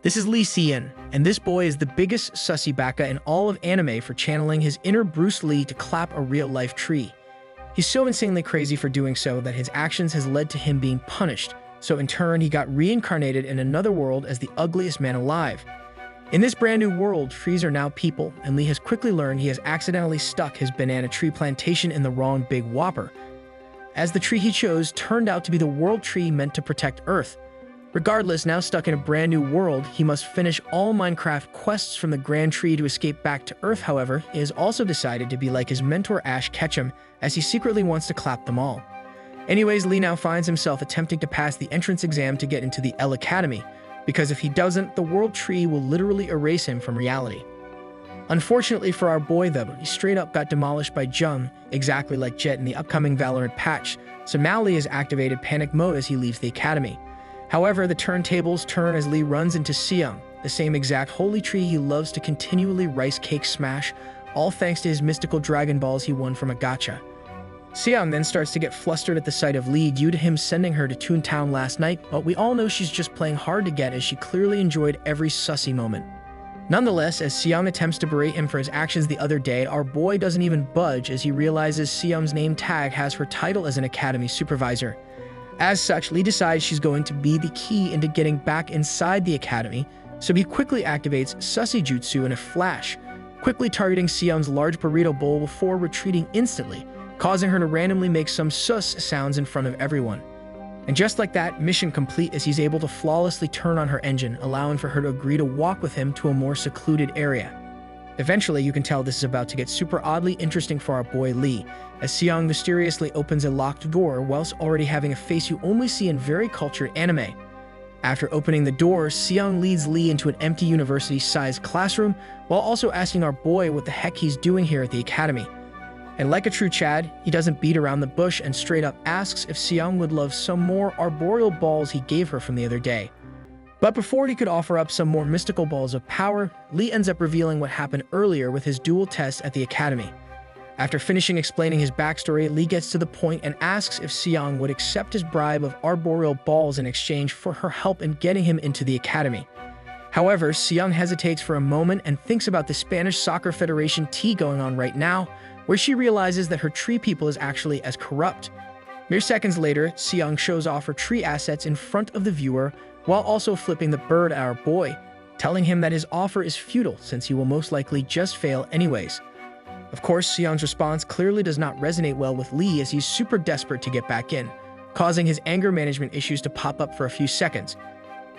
This is Lee Seon, and this boy is the biggest sussy baka in all of anime for channeling his inner Bruce Lee to clap a real-life tree. He's so insanely crazy for doing so that his actions has led to him being punished, so in turn he got reincarnated in another world as the ugliest man alive. In this brand new world, trees are now people, and Lee has quickly learned he has accidentally stuck his banana tree plantation in the wrong big whopper, as the tree he chose turned out to be the world tree meant to protect Earth. Regardless, now stuck in a brand new world, he must finish all Minecraft quests from the Grand Tree to escape back to Earth. However, he has also decided to be like his mentor Ash Ketchum, as he secretly wants to clap them all. Anyways, Lee now finds himself attempting to pass the entrance exam to get into the L Academy, because if he doesn't, the world tree will literally erase him from reality. Unfortunately for our boy though, he straight up got demolished by Jung, exactly like Jet in the upcoming Valorant patch, so now Lee has activated panic mode as he leaves the academy. However, the turntables turn as Lee runs into Seong, the same exact holy tree he loves to continually rice cake smash, all thanks to his mystical Dragon Balls he won from a gacha. Seong then starts to get flustered at the sight of Lee due to him sending her to Toontown last night, but we all know she's just playing hard to get as she clearly enjoyed every sussy moment. Nonetheless, as Seong attempts to berate him for his actions the other day, our boy doesn't even budge as he realizes Seong's name tag has her title as an academy supervisor. As such, Lee decides she's going to be the key into getting back inside the academy, so he quickly activates Sussy Jutsu in a flash, quickly targeting Seong's large burrito bowl before retreating instantly, causing her to randomly make some sus sounds in front of everyone. And just like that, mission complete as he's able to flawlessly turn on her engine, allowing for her to agree to walk with him to a more secluded area. Eventually, you can tell this is about to get super oddly interesting for our boy Lee, as Seong mysteriously opens a locked door whilst already having a face you only see in very cultured anime. After opening the door, Seong leads Lee into an empty university-sized classroom, while also asking our boy what the heck he's doing here at the academy. And like a true Chad, he doesn't beat around the bush and straight up asks if Seong would love some more arboreal balls he gave her from the other day. But before he could offer up some more mystical balls of power, Lee ends up revealing what happened earlier with his dual test at the academy. After finishing explaining his backstory, Lee gets to the point and asks if Seong would accept his bribe of arboreal balls in exchange for her help in getting him into the academy. However, Seong hesitates for a moment and thinks about the Spanish Soccer Federation tea going on right now, where she realizes that her tree people is actually as corrupt. Mere seconds later, Seong shows off her tree assets in front of the viewer, while also flipping the bird at our boy, telling him that his offer is futile since he will most likely just fail anyways. Of course, Seong's response clearly does not resonate well with Lee as he's super desperate to get back in, causing his anger management issues to pop up for a few seconds.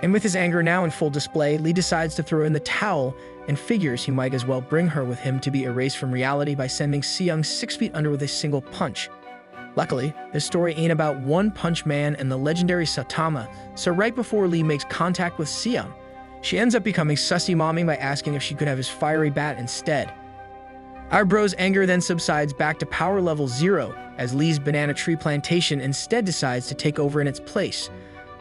And with his anger now in full display, Lee decides to throw in the towel and figures he might as well bring her with him to be erased from reality by sending Seong 6 feet under with a single punch. Luckily, this story ain't about One Punch Man and the legendary Saitama, so right before Lee makes contact with Seong, she ends up becoming sussy momming by asking if she could have his fiery bat instead. Our bro's anger then subsides back to power level 0, as Lee's banana tree plantation instead decides to take over in its place.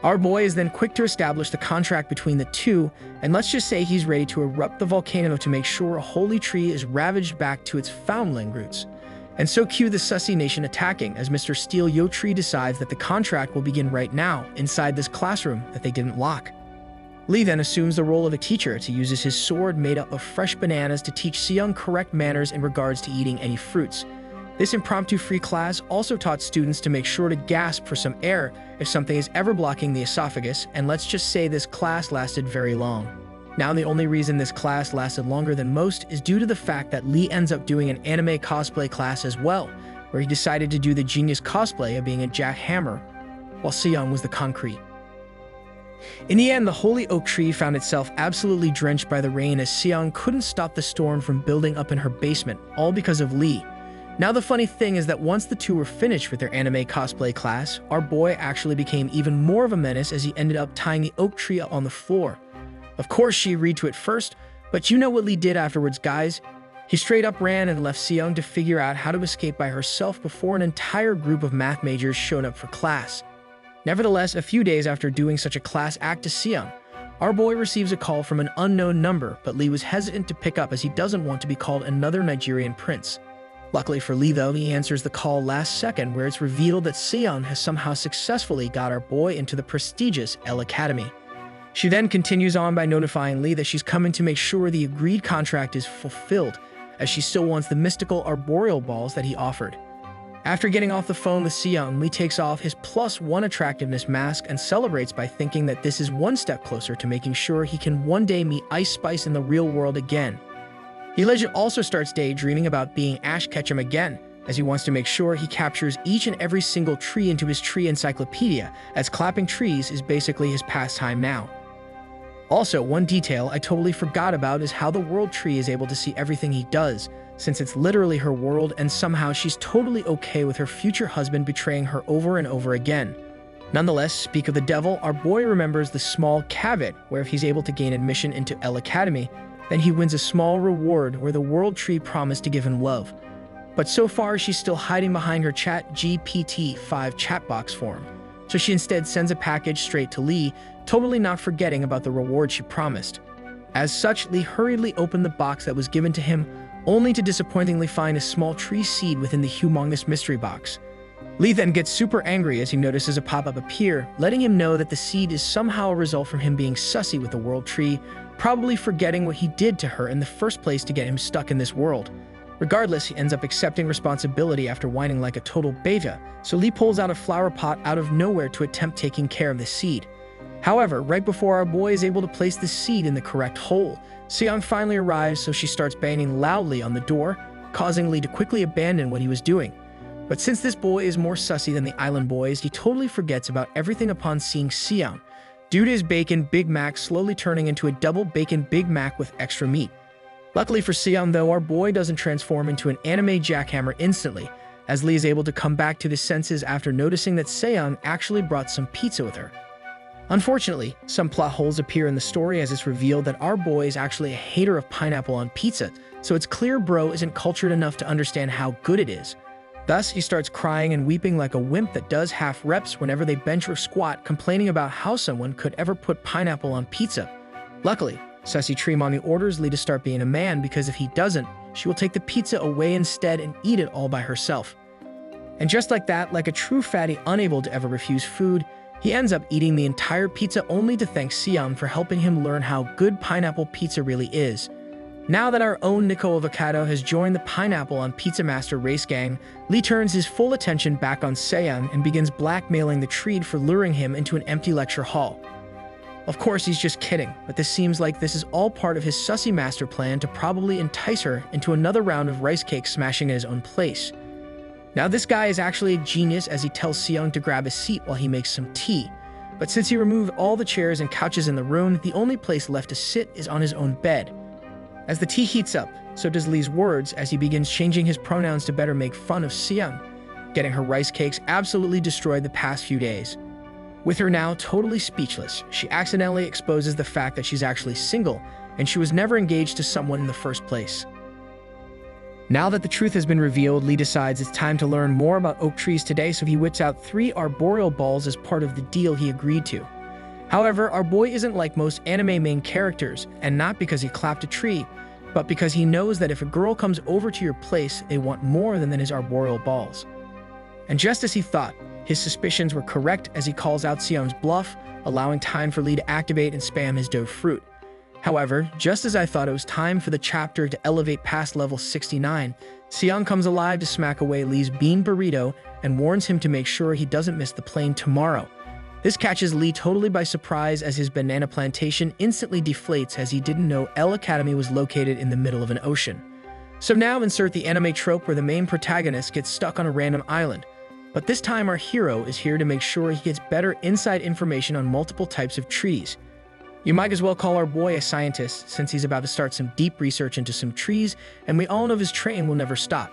Our boy is then quick to establish the contract between the two, and let's just say he's ready to erupt the volcano to make sure a holy tree is ravaged back to its foundling roots. And so cue the Sussy Nation attacking, as Mr. Steel Yo Tree decides that the contract will begin right now, inside this classroom that they didn't lock. Lee then assumes the role of a teacher to use his sword made up of fresh bananas to teach Seong correct manners in regards to eating any fruits. This impromptu free class also taught students to make sure to gasp for some air if something is ever blocking the esophagus, and let's just say this class lasted very long. Now, the only reason this class lasted longer than most is due to the fact that Lee ends up doing an anime cosplay class as well, where he decided to do the genius cosplay of being a jackhammer, while Seong was the concrete. In the end, the holy oak tree found itself absolutely drenched by the rain as Seong couldn't stop the storm from building up in her basement, all because of Lee. Now, the funny thing is that once the two were finished with their anime cosplay class, our boy actually became even more of a menace as he ended up tying the oak tree up on the floor. Of course, she agreed to it first, but you know what Lee did afterwards, guys? He straight up ran and left Seong to figure out how to escape by herself before an entire group of math majors showed up for class. Nevertheless, a few days after doing such a class act to Seong, our boy receives a call from an unknown number, but Lee was hesitant to pick up as he doesn't want to be called another Nigerian prince. Luckily for Lee though, he answers the call last second, where it's revealed that Seong has somehow successfully got our boy into the prestigious L Academy. She then continues on by notifying Lee that she's coming to make sure the agreed contract is fulfilled, as she still wants the mystical arboreal balls that he offered. After getting off the phone with Seong, Lee takes off his +1 attractiveness mask and celebrates by thinking that this is one step closer to making sure he can one day meet Ice Spice in the real world again. He also starts daydreaming about being Ash Ketchum again, as he wants to make sure he captures each and every single tree into his tree encyclopedia, as clapping trees is basically his pastime now. Also, one detail I totally forgot about is how the world tree is able to see everything he does, since it's literally her world and somehow she's totally okay with her future husband betraying her over and over again. Nonetheless, speak of the devil, our boy remembers the small caveat where if he's able to gain admission into L Academy, then he wins a small reward where the world tree promised to give him love. But so far, she's still hiding behind her ChatGPT-5 chatbox form, so she instead sends a package straight to Lee, totally not forgetting about the reward she promised. As such, Lee hurriedly opened the box that was given to him, only to disappointingly find a small tree seed within the humongous mystery box. Lee then gets super angry as he notices a pop-up appear, letting him know that the seed is somehow a result from him being sussy with the world tree, probably forgetting what he did to her in the first place to get him stuck in this world. Regardless, he ends up accepting responsibility after whining like a total beta, so Lee pulls out a flower pot out of nowhere to attempt taking care of the seed. However, right before our boy is able to place the seed in the correct hole, Seong finally arrives, so she starts banging loudly on the door, causing Lee to quickly abandon what he was doing. But since this boy is more sussy than the island boys, he totally forgets about everything upon seeing Seong, due to his bacon Big Mac slowly turning into a double bacon Big Mac with extra meat. Luckily for Seong though, our boy doesn't transform into an anime jackhammer instantly, as Lee is able to come back to his senses after noticing that Seong actually brought some pizza with her. Unfortunately, some plot holes appear in the story as it's revealed that our boy is actually a hater of pineapple on pizza, so it's clear bro isn't cultured enough to understand how good it is. Thus, he starts crying and weeping like a wimp that does half reps whenever they bench or squat, complaining about how someone could ever put pineapple on pizza. Luckily, Sussy Tree Mommy orders Lee to start being a man because if he doesn't, she will take the pizza away instead and eat it all by herself. And just like that, like a true fatty unable to ever refuse food, he ends up eating the entire pizza only to thank Seong for helping him learn how good pineapple pizza really is. Now that our own Nico Avocado has joined the Pineapple on Pizza Master race gang, Lee turns his full attention back on Seong and begins blackmailing the Treed for luring him into an empty lecture hall. Of course, he's just kidding, but this seems like this is all part of his sussy master plan to probably entice her into another round of rice cake smashing at his own place. Now this guy is actually a genius as he tells Seong to grab a seat while he makes some tea, but since he removed all the chairs and couches in the room, the only place left to sit is on his own bed. As the tea heats up, so does Lee's words as he begins changing his pronouns to better make fun of Seong, getting her rice cakes absolutely destroyed the past few days. With her now totally speechless, she accidentally exposes the fact that she's actually single and she was never engaged to someone in the first place. Now that the truth has been revealed, Lee decides it's time to learn more about oak trees today, so he whips out 3 arboreal balls as part of the deal he agreed to. However, our boy isn't like most anime main characters, and not because he clapped a tree, but because he knows that if a girl comes over to your place, they want more than his arboreal balls. And just as he thought, his suspicions were correct as he calls out Seong's bluff, allowing time for Lee to activate and spam his dove fruit. However, just as I thought it was time for the chapter to elevate past level 69, Seong comes alive to smack away Lee's bean burrito and warns him to make sure he doesn't miss the plane tomorrow. This catches Lee totally by surprise as his banana plantation instantly deflates as he didn't know L Academy was located in the middle of an ocean. So now insert the anime trope where the main protagonist gets stuck on a random island. But this time our hero is here to make sure he gets better inside information on multiple types of trees. You might as well call our boy a scientist since he's about to start some deep research into some trees, and we all know his train will never stop.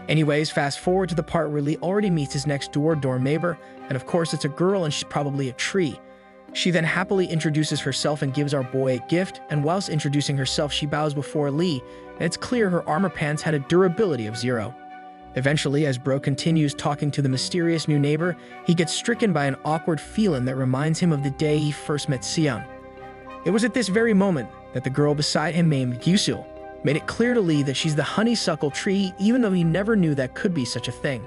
Anyways, fast forward to the part where Lee already meets his next door neighbor, and of course it's a girl and she's probably a tree. She then happily introduces herself and gives our boy a gift, and whilst introducing herself she bows before Lee, and it's clear her armor pants had a durability of 0. Eventually, as bro continues talking to the mysterious new neighbor, he gets stricken by an awkward feeling that reminds him of the day he first met Seong. It was at this very moment that the girl beside him named Yusul made it clear to Lee that she's the honeysuckle tree, even though he never knew that could be such a thing.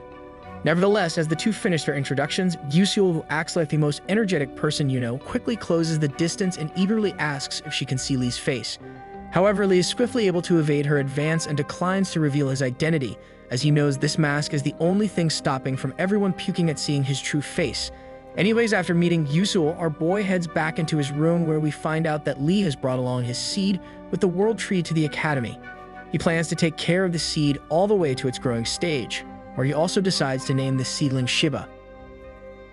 Nevertheless, as the two finish their introductions, Yusul, who acts like the most energetic person you know, quickly closes the distance and eagerly asks if she can see Lee's face. However, Lee is swiftly able to evade her advance and declines to reveal his identity, as he knows this mask is the only thing stopping from everyone puking at seeing his true face. Anyways, after meeting Yusul, our boy heads back into his room where we find out that Lee has brought along his seed with the world tree to the academy. He plans to take care of the seed all the way to its growing stage, where he also decides to name the seedling Shiba.